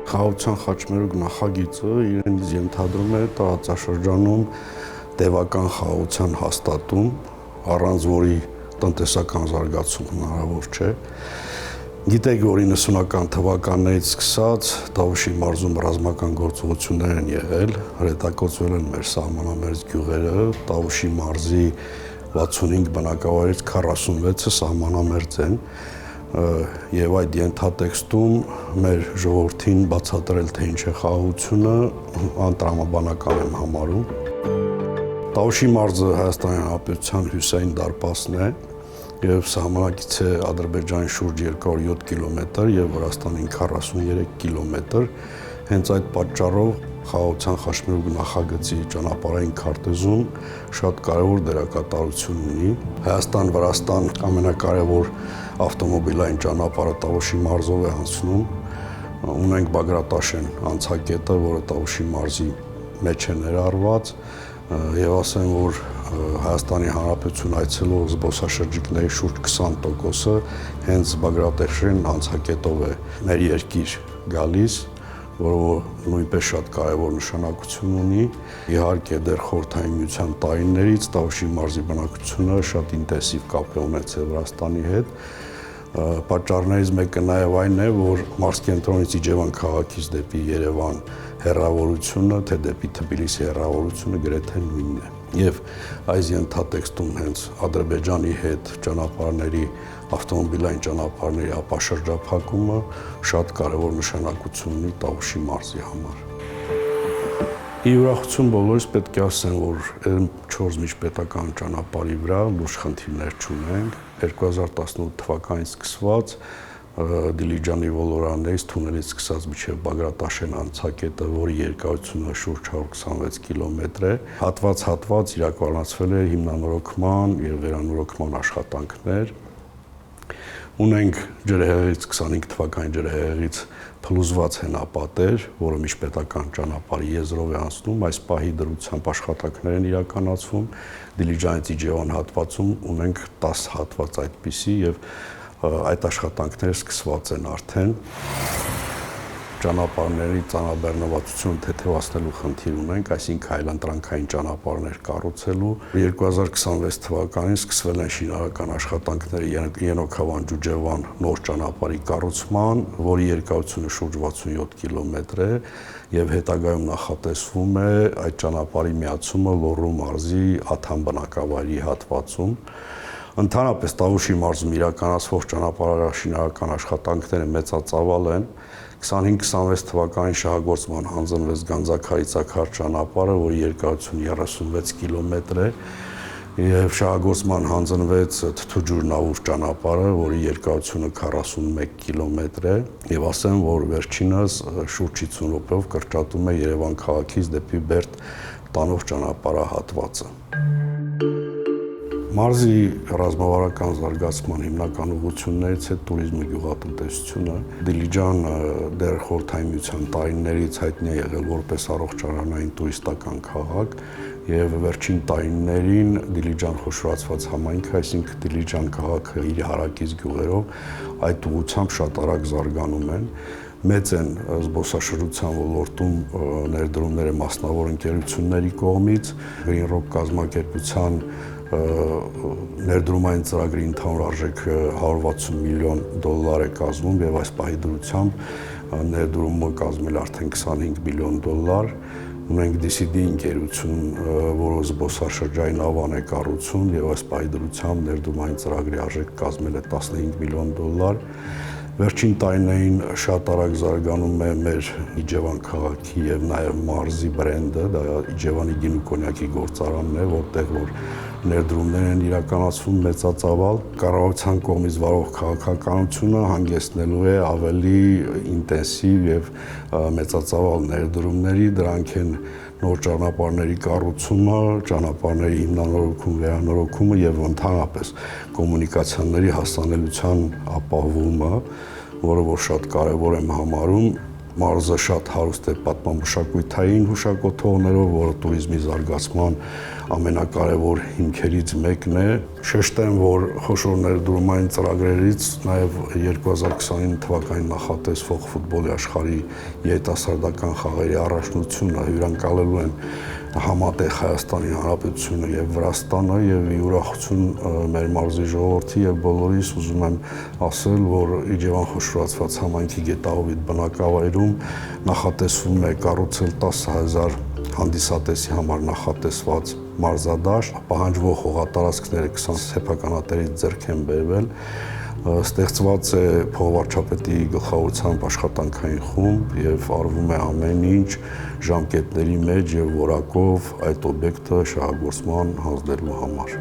Խաղաղության խաչմերուկ նախագիծը իրենից ենթադրում է տարածաշրջանում տևական խաղաղության հաստատում, առանց որի տնտեսական զարգացում հնարավոր չէ։ Գիտեք, որ 90-ական թվականներից սկսած Տավուշի մարզում ռազմական գործողություններ են եղել, հրետակոծվել են մեր սահմանամերձ գյուղերը, Տավուշի մարզի 65 բնակավայրից 46-ը սահմանամերձ են, եւ այդ ենթատեքստում մեր ժողովրդին բացատրել, թե ինչ է խաղաղությունը, անտրամաբանական եմ համարում։ Տավուշի մարզը Հայաստանի Հանրապետության հյուսային դարպասն է եւ սահմանակից է Ադրբեջանի շուրջ 207 կիլոմետր եւ Վրաստանին 43 կիլոմետր։ Հենց այդ պատճառով Խաղաղության խաչմերուկ նախագծի ճանապարհային քարտեզում շատ կարևոր դերակատարություն ունի։ Հայաստան-Վրաստան ամենակարևոր ավտոմոբիլային ճանապարհը Տավուշի մարզով է անցնում։ Ունենք Բագրատաշեն անցակետը, որը Տավուշի մարզի մեջ է ներառված, եւ ասեմ, որ Հայաստանի Հանրապետություն այցելող զբոսաշրջիկների շուրջ 20%-ը հենց Բագրատաշեն անցակետով է մեր երկիր գալիս, որը նույնպես շատ կարևոր նշանակություն ունի։ Իհարկե, դեռ Խորհրդային Միության տարիներից Տավուշի մարզի բնակչությունը շատ ինտենսիվ կապ է ունեցել Վրաստանի հետ։ Պատճառներից մեկը նաև այն է, որ մարզկենտրոնից Իջևան քաղաքից դեպի Երևան հեռավորությունը, թե դեպի Թբիլիսի հեռավորությունը գրեթե նույնն է։ Եվ այս ենթատեքստում հենց Ադրբեջանի հետ ճանապարհների, ավտոմոբիլային ճանապարհների ապաշրջափակումը շատ կարևոր նշանակություն ունի Տավուշի մարզի համար։ Ի ուրախություն բոլորիս պետք է ասեմ, որ M4 միջպետական ճանապարհի վրա լուրջ խնդիրներ չունենք։ 2018 թվականից սկսված Դիլիջանի ոլորաններից թունելից սկսած մինչև Բագրատաշեն անցակետը, որի երկարությունը շուրջ 126 կիլոմետր է, հատված իրականացվել է հիմնանորոգման եւ վերանորոգման աշխատանքներ։ Ունենք ջրհեղեղից 25 թվականի ջրհեղեղից փլուզված հենապատեր, որը միջպետական ճանապարհի եզրով է անցնում, այս պահի դրությամբ աշխատանքներ են իրականացվում։ Դիլիջանից Իջևան հատվածում ունենք 10 հատված այդպիսի եւ այդ աշխատանքները սկսված են արդեն։ Ճանապարհների ծանրաբեռնվածությունը թեթևացնելու խնդիր ունենք, այսինքն այլընտրանքային ճանապարհներ կառուցելու։ 2026 թվականին սկսվել են շինարարական աշխատանքները Ենոք-Հավան-Ջուջևան նոր ճանապարհի կառուցման, որի երկարությունը շուրջ 67 կիլոմետր է եւ հետագայում նախատեսվում է այդ ճանապարհի միացումը Լոռու մարզի Աթան բնակավայրի հատվածում։ Ընդհանրապես Տավուշի մարզում իրականացվող ճանապարհաշինարարական աշխատանքները մեծածավալ են։ 25-26 թվականին շահագործման հանձնվեց Գանձաքարից-Աքար ճանապարհը, որի երկարությունը 36 կիլոմետր է, եւ շահագործման հանձնվեց Թթուջուր-Նավուր ճանապարհը, որի երկարությունը 41 կիլոմետր է, եւ ասեմ, որ վերջինս շուրջ 50 րոպեով կրճատում է Երևան քաղաքից դեպի Բերդ տանող ճանապարհահատվածը։ Մարզի ռազմավարական զարգացման հիմնական ուղղություններից է туриզմը, գյուղատնտեսությունը։ Դիլիջանը դեռ Խորհրդային Միության տարիներից հայտնի է եղել որպես առողջարանային տուրիստական քաղաք եւ վերջին տարիներին Դիլիջան խոշորացված համայնքը, այսինքն Դիլիջան քաղաքը իր հարակից գյուղերով այդ ուղղությամբ շատ արագ զարգանում են։ Մեծ են զբոսաշրջության ոլորտում ներդրումները մասնավոր ընկերությունների կողմից, Green Rock կազմակերպության ներդրումային ծրագրի ընդհանուր արժեքը $160 միլիոն է կազմում եւ այս պահի դրությամբ ներդրումը կազմել արդեն $25 միլիոն։ Ունենք DCD ընկերություն, որը զբոսաշրջային ավան է կառուցում եւ այս պահի դրությամբ ներդրումային ծրագրի արժեքը կազմել է $15 միլիոն։ Վերջին տարիներին շատ արագ զարգանում է մեր Իջևան քաղաքի եւ նաեւ մարզի բրենդը, դա Իջևանի գինու կոնյակի գործարանն է, որտեղ որ ներդրումներ են իրականացվում մեծածավալ։ Կառավարության կողմից վարող քաղաքականությունը հանգեցնելու է ավելի ինտենսիվ եւ մեծածավալ ներդրումների, դրանք են նոր ճանապարհների կառուցումը, ճանապարհների հիմնանորոգում, վերանորոգումը եւ ընդհանրապես կոմունիկացիաների հասանելիության ապահովումը, որը որ շատ կարեւոր եմ համարում։ Մարզը շատ հարուստ է պատմամշակութային հուշակոթողներով, որը туриզմի զարգացման ամենակարևոր հիմքերից մեկն է։ Շեշտեմ, որ խոշոր ներդրումային ծրագրերից նաև 2029 թվականին նախատեսվող ֆուտբոլի աշխարհի երիտասարդական խաղերի առաջնությունը հյուրընկալելու են համատեղ Հայաստանի Հանրապետությունը եւ Վրաստանը, եւ ի ուրախություն մեր մարզի ժողովրդի եւ բոլորիս ուզում եմ ասել, որ Իջևան խոշորացված համայնքի Գետահովիտ բնակավայրում նախատեսվում է կառուցել 10,000 հանդիսատեսի համար նախատեսված մարզադաշտ, պահանջվող հողատարածքները 20 սեփականատերից ձեռք են բերվել, ստեղծված է փոխվարչապետի գլխավորությամբ աշխատանքային խումբ եւ արվում է ամեն ինչ ժամկետների մեջ եւ որակով այդ օբյեկտը շահագործման հանձնելու համար։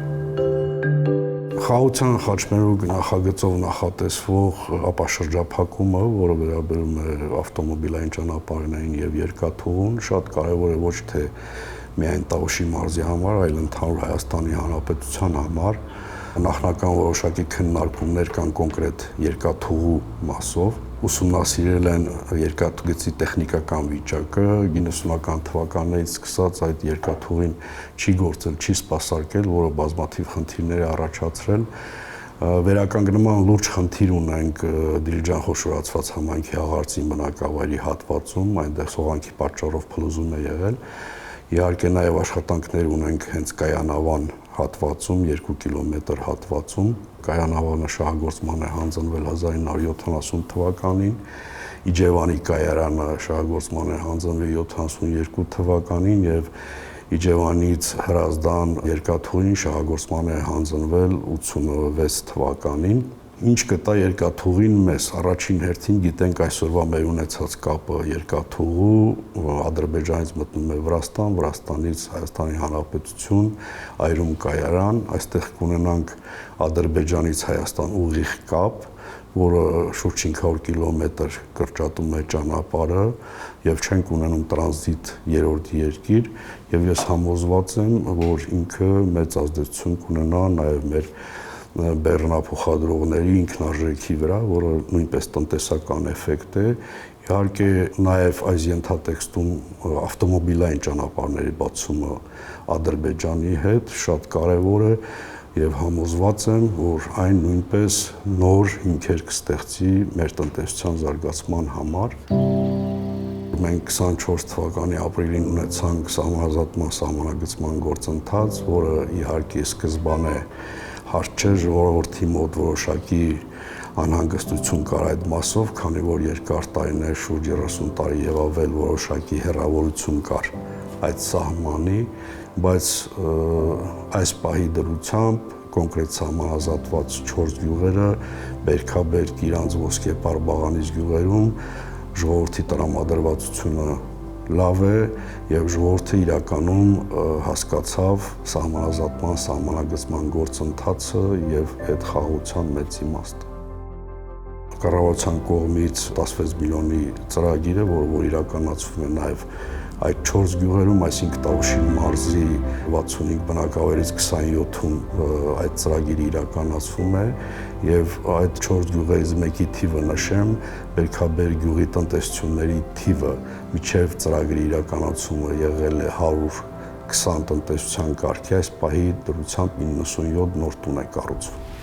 Խաղաղության խաչմերուկ նախագծով նախատեսվող ապաշրջափակումը, որը վերաբերում է ավտոմոբիլային ճանապարհներին եւ երկաթուղուն, շատ կարեւոր է ոչ թե միայն Տավուշի մարզի համար, այլ ընդհանուր Հայաստանի Հանրապետության համար։ Նախնական որոշակի քննարկումներ կան կոնկրետ երկաթուղու մասով, ուսումնասիրել են երկաթուղի տեխնիկական վիճակը, 90-ական թվականներից սկսած այդ երկաթուղին չի գործել, չի սպասարկել, որը բազմաթիվ խնդիրներ է առաջացրել։ Վերականգնման լուրջ խնդիր ունենք Դիլիջան խոշորացված համայնքի Աղարծին բնակավայրի հատվածում, այնտեղ սողանքի պատճառով փլուզում է եղել։ Իհարկե նաև աշխատանքներ ունենք հենց Կայանավան հատվածում, 2 կիլոմետր հատվածում։ Կայանավանը շահագործման է հանձնվել 1970 թվականին, Իջևանի կայարանը շահագործման է հանձնվել 72 թվականին եւ Իջևանից Հրազդան երկաթուղին շահագործման է հանձնվել 86 թվականին։ Ինչ կտա երկաթուղին մեզ, առաջին հերթին գիտենք այսօրվա մեր ունեցած կապը երկաթուղու Ադրբեջանից մտնում է Վրաստան, Վրաստանից Հայաստանի Հանրապետություն, այրում կայարան, այստեղ կունենանք Ադրբեջանից Հայաստան ուղիղ կապ, որը շուրջ 500 կիլոմետր կրճատում է ճանապարհը եւ չենք ունենում տրանզիտ երրորդ երկիր եւ ես համոզված եմ, որ ինքը մեծ ազդեցություն կունենա նաեւ մեր բեռնափոխադրողների ինքնարժեքի վրա, որը նույնպես տնտեսական էֆեկտ է։ Իհարկե նաև այս ենթատեքստում ավտոմոբիլային ճանապարհների բացումը Ադրբեջանի հետ շատ կարևոր է եւ համոզված եմ, որ այն նույնպես նոր հիմքեր կստեղծի մեր տնտեսության զարգացման համար։ Մենք 24 թվականի ապրիլին ունեցանք սահմանազատման սահմանագծման գործընթաց, որը իհարկե սկզբանե հարց չէ ժողովրդի մոտ որոշակի անհանգստություն կար այդ մասով, քանի որ երկար տարիներ, շուրջ 30 տարի եւ ավել որոշակի հեռավորություն կար այդ սահմանի, բայց այս պահի դրությամբ կոնկրետ սահմանազատված 4 գյուղերը Բերքաբերք, Իրանց Ոսկեպար, Բաղանից գյուղերում ժողովրդի տրամադրվածությունը լավ է եւ ժողովուրդը իրականում հասկացավ սահմանազատման սահմանագծման գործընթացը եւ այդ խաղաղության մեծ իմաստը։ Կառավարության կողմից 16 միլիոնի ծրագիրը, որ իրականացվում է նաեւ այդ 4 գյուղերում, այսինքն Տավուշի մարզի 65 բնակավայրից 27-ում այդ ծրագիրը իրականացվում է եւ այդ 4 գյուղերից մեկի թիվը նշեմ, Բերքաբերք գյուղի տնտեսությունների թիվը միջև ծրագրի իրականացումը եղել է 120 տնտեսության կարգի, այս պահի դրությամբ 97 նոր տուն է կառուցվում։